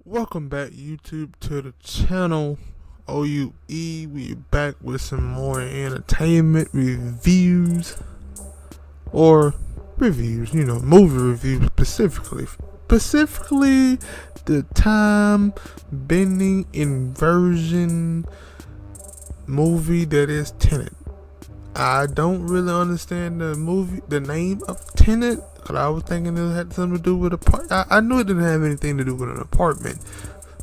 Welcome back, YouTube, to the channel OUE. We're back with some more entertainment reviews, or reviews, movie reviews specifically. Specifically, the time bending inversion movie that is Tenet. I don't really understand the name of Tenet, but I was thinking it had something to do with I knew it didn't have anything to do with an apartment,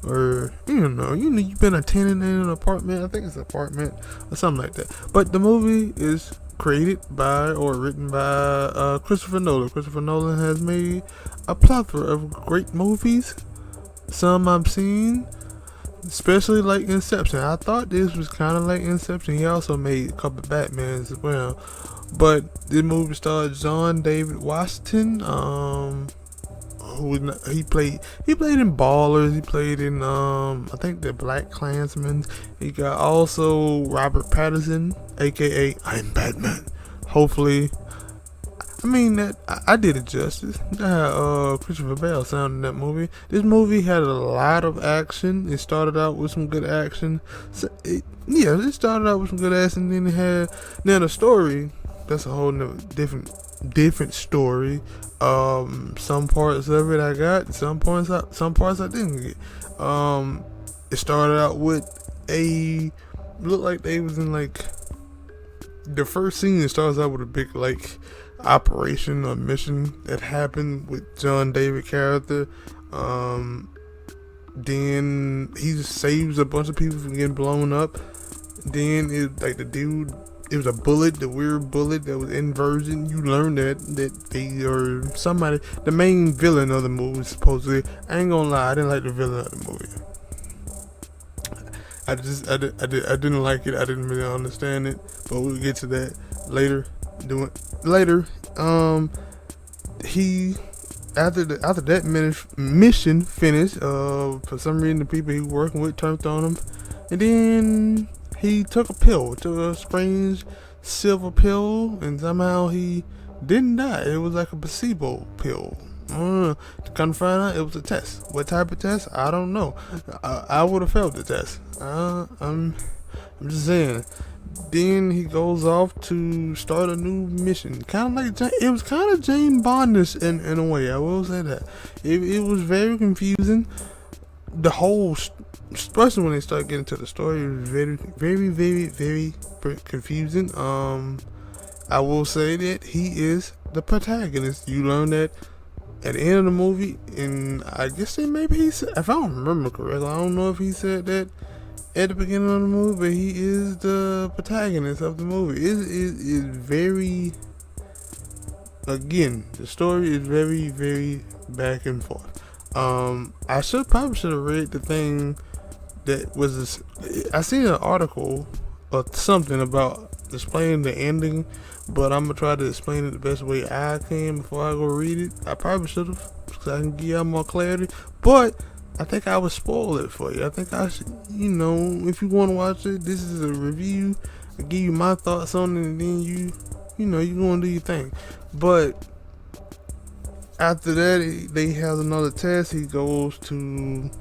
or you've been a tenant in an apartment. I think it's an apartment or something like that. But the movie is created by or written by Christopher Nolan. Christopher Nolan has made a plethora of great movies. Some I've seen, especially like Inception. I thought this was kind of like Inception. He also made a couple of Batmans as well. But this movie starred John David Washington. He played in Ballers. He played in I think the Black Klansman. He got also Robert Pattinson, aka I'm Batman. Hopefully, that I did it justice. Christopher Bale sound in that movie. This movie had a lot of action. It started out with some good action. It started out with some good action. Then it had the story. That's a whole different story. Some parts of it I got. Some parts I didn't get. It started out with looked like they was in like the first scene. It starts out with a big operation or mission that happened with John David character. Then he just saves a bunch of people from getting blown up. Then it was a bullet, the weird bullet that was inversion. You learn that they are somebody, the main villain of the movie supposedly. I ain't gonna lie, I didn't like the villain of the movie. I didn't like it. I didn't really understand it, but we'll get to that later. He after that mission finished, for some reason the people he was working with turned on him, and then he took a strange silver pill, and somehow he didn't die. It was like a placebo pill. To come find out, it was a test. What type of test? I don't know. I would have failed the test. I'm just saying. Then he goes off to start a new mission. It was kind of James Bondish in a way. I will say that. It was very confusing. The whole, especially when they start getting to the story, it was very, very, very, very confusing. I will say that he is the protagonist. You learn that at the end of the movie, and I guess he said, if I don't remember correctly, I don't know if he said that at the beginning of the movie, but he is the protagonist of the movie. It is very, again, the story is very, very back and forth. I probably should have read the thing that was this. I seen an article or something about explaining the ending, but I'm gonna try to explain it the best way I can before I go read it. I probably should have, so I can give y'all more clarity, but I think I would spoil it for you. I think I should, if you want to watch it, this is a review. I give you my thoughts on it, and then you go and do your thing. But after that, they have another test. He had to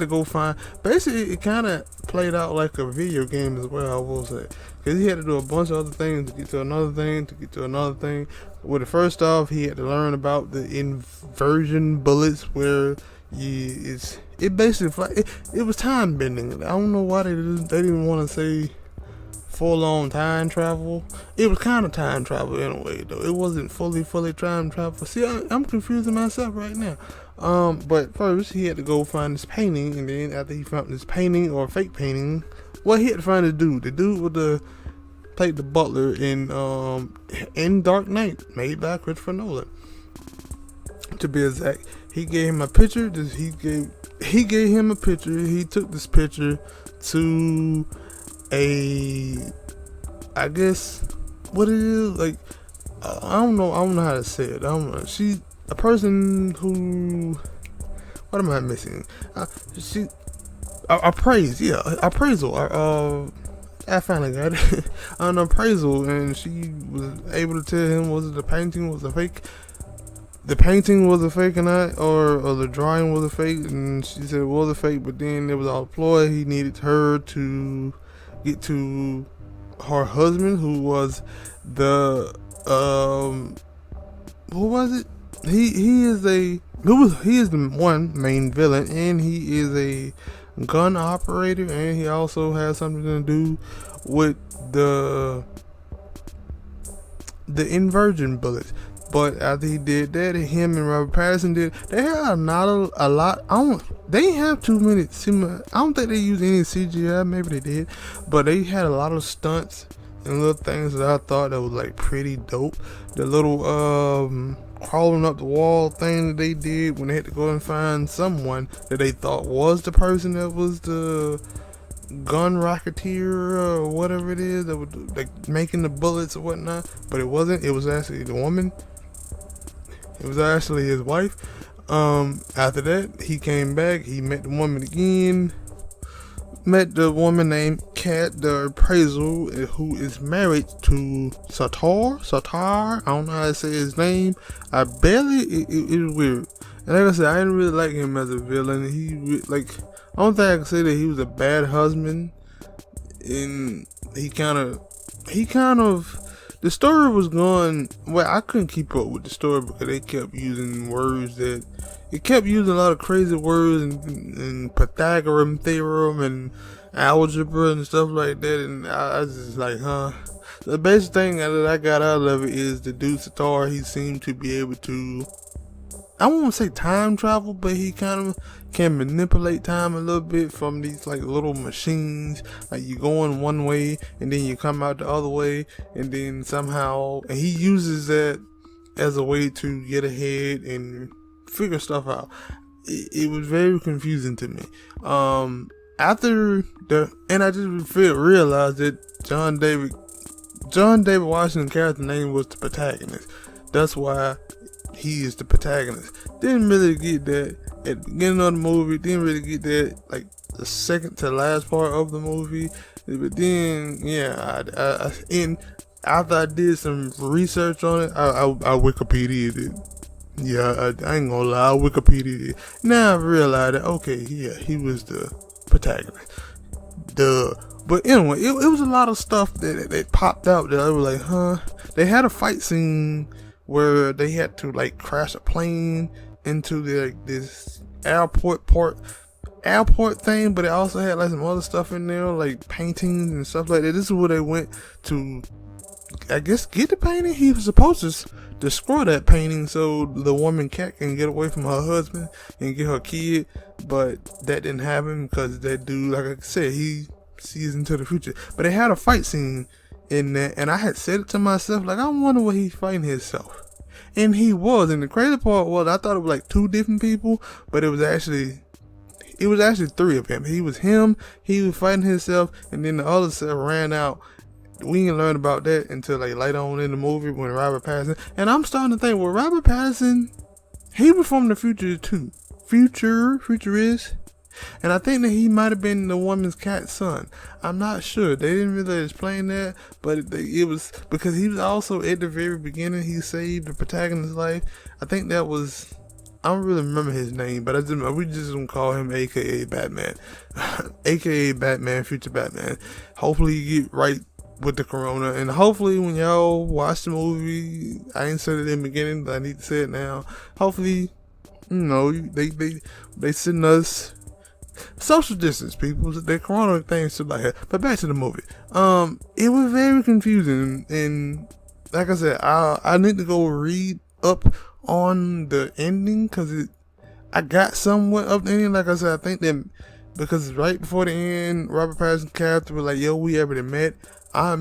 go find. Basically, it kind of played out like a video game as well, I will say. Because he had to do a bunch of other things to get to another thing, Well, first off, he had to learn about the inversion bullets, where it basically, it was time bending. I don't know why they didn't want to say full-on time travel. It was kind of time travel in a way, though. It wasn't fully time travel. See, I'm confusing myself right now. But first he had to go find this painting, and then after he found this painting or fake painting, he had to find the dude with played the butler in Dark Knight, made by Christopher Nolan. To be exact, he gave him a picture. He gave him a picture. He took this picture to I guess what it is, I don't know how to say it. I don't know. She a person who, what am I missing? Appraisal. I finally got it. An appraisal, and she was able to tell him was it the painting was a fake. the painting was a fake or not, or the drawing was a fake, and she said it was a fake, but then it was all a ploy. He needed her to get to her husband, who was the who was it? He is he is the one main villain, and he is a gun operator, and he also has something to do with the inversion bullets. But after he did that, him and Robert Pattinson did. They had not a lot. They didn't have too many. I don't think they used any CGI. Maybe they did, but they had a lot of stunts and little things that I thought that was like pretty dope. The little crawling up the wall thing that they did when they had to go and find someone that they thought was the person that was the gun rocketeer or whatever it is that was like making the bullets or whatnot, but it wasn't. It was actually the woman. It was actually his wife. After that, he came back. He met the woman again. Met the woman named Kat, the appraisal, who is married to Satar. I don't know how to say his name. I barely. It was weird. And like I said, I didn't really like him as a villain. I don't think I can say that he was a bad husband. And he kind of. The story was going. Well, I couldn't keep up with the story because they kept using words that. It kept using a lot of crazy words and Pythagorean theorem and algebra and stuff like that. And I was just like, huh. The best thing that I got out of it is the dude Satar. He seemed to be able to. I won't say time travel, but he kind of can manipulate time a little bit from these like little machines. Like you go in one way and then you come out the other way, and then somehow, and he uses that as a way to get ahead and figure stuff out. It was very confusing to me. After and I just realized that John David Washington character name was the protagonist. That's why he is the protagonist. Didn't really get that at the beginning of the movie. Didn't really get that like the second to last part of the movie. But then, yeah, and after I did some research on it, I Wikipedia'd it. Yeah, I ain't gonna lie, I Wikipedia'd it. Now I realized that, okay, yeah, he was the protagonist. Duh. But anyway, it was a lot of stuff that popped out that I was like, huh. They had a fight scene where they had to like crash a plane into this airport thing, but it also had like some other stuff in there, like paintings and stuff like that. This is where they went to, I guess, get the painting. He was supposed to destroy that painting so the woman Cat can get away from her husband and get her kid, but that didn't happen because that dude, like I said, he sees into the future. But they had a fight scene in that, and I had said it to myself, like, I wonder what he's fighting himself. And he was, and the crazy part was, I thought it was like two different people, but it was actually three of him. He was fighting himself, and then the other self ran out. We didn't learn about that until like later on in the movie when Robert Pattinson. And I'm starting to think, well, Robert Pattinson, he was from the future too. Futurist. And I think that he might have been the woman's cat's son. I'm not sure. They didn't really explain that, but it was because he was also at the very beginning. He saved the protagonist's life. I think that was. I don't really remember his name, but we just gonna call him AKA Batman, AKA Batman, future Batman. Hopefully you get right with the corona, and hopefully when y'all watch the movie, I ain't said it in the beginning, but I need to say it now. Hopefully, they send us social distance, people. The corona thing stuff like that. But back to the movie. It was very confusing, and like I said, I need to go read up on the ending because I got somewhat of the ending. Like I said, I think that because right before the end, Robert Pattinson's character was like, "Yo, we already met. I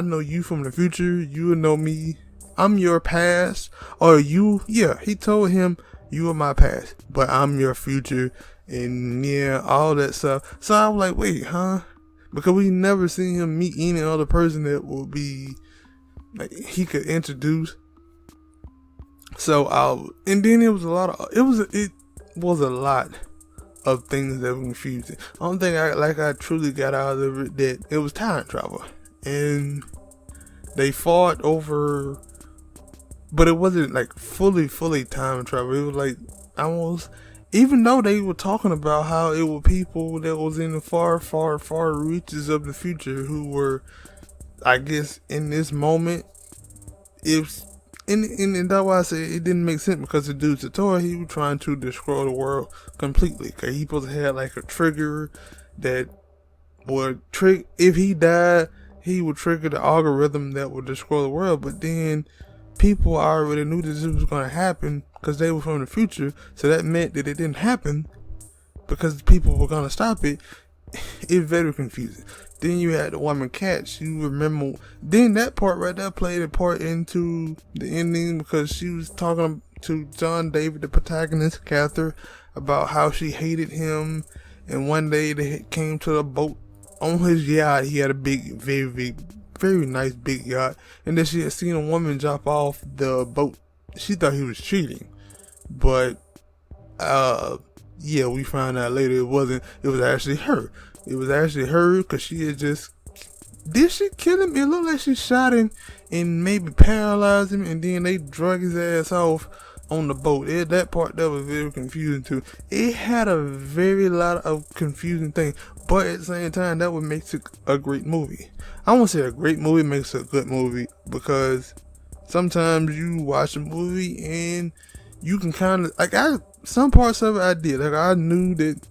know you from the future. You know me. I'm your past." Or you, yeah. He told him, "You are my past, but I'm your future." And yeah, all that stuff. So I was like, wait, huh? Because we never seen him meet any other person that would be like he could introduce. So and then it was a lot of things that were confusing. I don't think I truly got out of it that it was time travel, and they fought over but it wasn't like fully time travel. It was like almost, even though they were talking about how it were people that was in the far reaches of the future who were, I guess, in this moment, if and that's why I say it didn't make sense, because the dude Sator, he was trying to destroy the world completely. Cause he supposed to have like a trigger that would if he died, he would trigger the algorithm that would destroy the world. But then people already knew that this was going to happen because they were from the future, so that meant that it didn't happen because people were going to stop it. It's very confusing. Then you had the woman Cat. You remember, then that part right there played a part into the ending, because she was talking to John David, the protagonist character, about how she hated him. And one day they came to the boat on his yacht. He had a big, very nice big yacht. And then she had seen a woman drop off the boat. She thought he was cheating, but yeah, we found out later it wasn't. It was actually her. It was actually her, because she had just, did she kill him? It looked like she shot him and maybe paralyzed him, and then they drug his ass off on the boat. That part that was very confusing too. It had a very lot of confusing things, but at the same time, that what makes it a great movie. I won't say a great movie makes it a good movie, because sometimes you watch a movie and you can kind of, like, some parts of it I did. Like, I knew that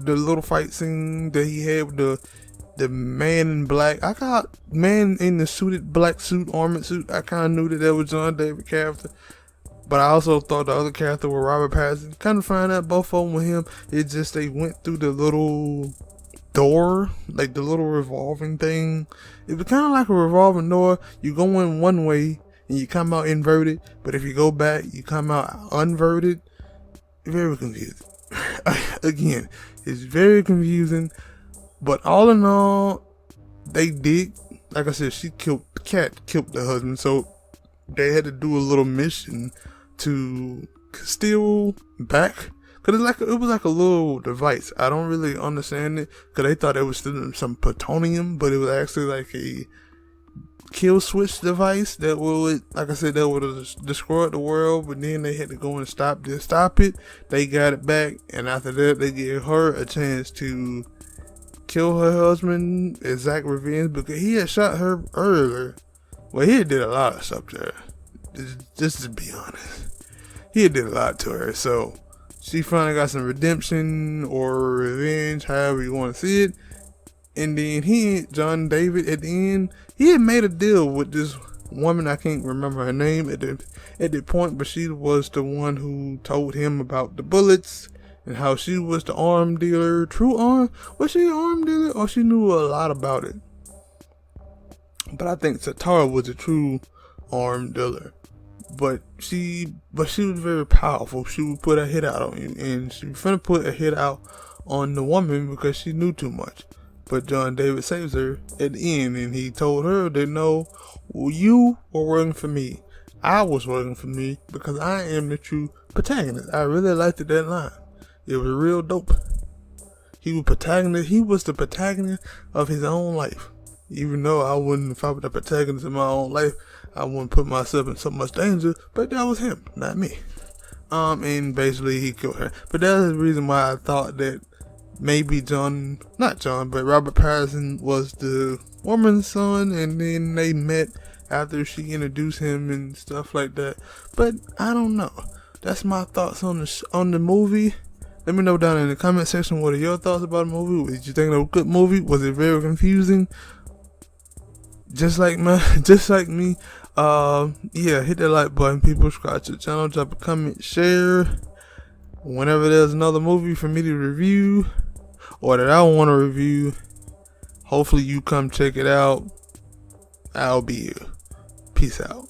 the little fight scene that he had with the man in black, I got man in the suited black suit, armored suit, I kind of knew that was John David character. But I also thought the other character was Robert Pattinson. Kind of find out both of them with him. It's just they went through the little door, like the little revolving thing. It was kind of like a revolving door. You go in one way and you come out inverted, but if you go back, you come out unverted. Very confusing. Again, it's very confusing. But all in all, they did. Like I said, Cat killed the husband, so they had to do a little mission to steal back, because it was like a little device. I don't really understand it, because they thought it was still some plutonium, but it was actually like a kill switch device that would, like I said, that would have destroyed the world. But then they had to go and stop it. They got it back, and after that, they gave her a chance to kill her husband, exact revenge, because he had shot her earlier. Well, he did a lot of stuff to her. Just to be honest, he did a lot to her. So she finally got some redemption or revenge, however you want to see it. And then John David, at the end, he had made a deal with this woman. I can't remember her name at the point, but she was the one who told him about the bullets and how she was the arm dealer. True arm? Was she an arm dealer, or she knew a lot about it? But I think Satara was a true arm dealer. But she was very powerful. She would put a hit out on you, and she was finna put a hit out on the woman because she knew too much. But John David saves her at the end, and he told her that no, you were working for me. I was working for me because I am the true protagonist. I really liked that line. It was real dope. He was the protagonist of his own life. Even though I wouldn't, if I was the protagonist of my own life, I wouldn't put myself in so much danger. But that was him, not me. And basically he killed her. But that's the reason why I thought that maybe but Robert Pattinson was the woman's son, and then they met after she introduced him and stuff like that. But I don't know. That's my thoughts on the movie. Let me know down in the comment section, what are your thoughts about the movie? Did you think it was a good movie? Was it very confusing? Just like me. Yeah, hit that like button, people. Subscribe to the channel, drop a comment, share. Whenever there's another movie for me to review, or that I want to review, hopefully you come check it out. I'll be here. Peace out.